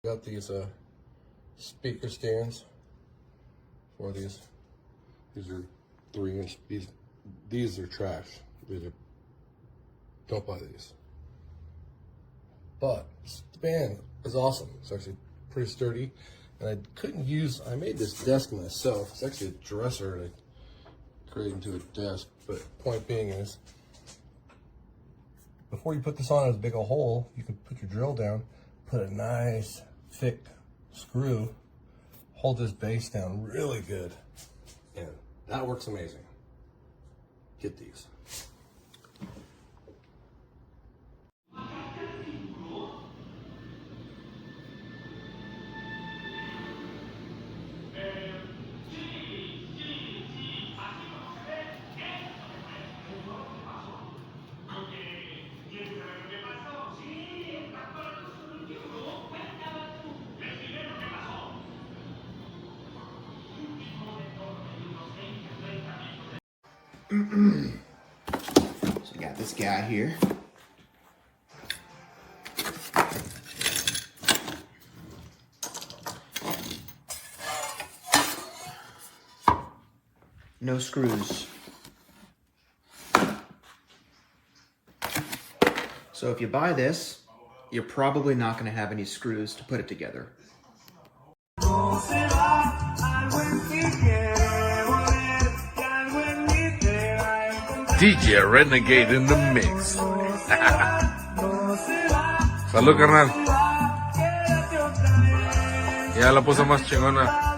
Got these speaker stands for these. These are 3-inch. These are trash. Don't buy these. But the band is awesome. It's actually pretty sturdy. And I made this desk myself. It's actually a dresser and I created into a desk. But point being is, before you put this on as a big a hole, you can put your drill down, put a nice thick screw, hold this base down really good. And that works amazing. Get these. So we got this guy here. No screws. So if you buy this, you're probably not going to have any screws to put it together. DJ Renegade in the mix. Salud, carnal. Ya la puso más chingona.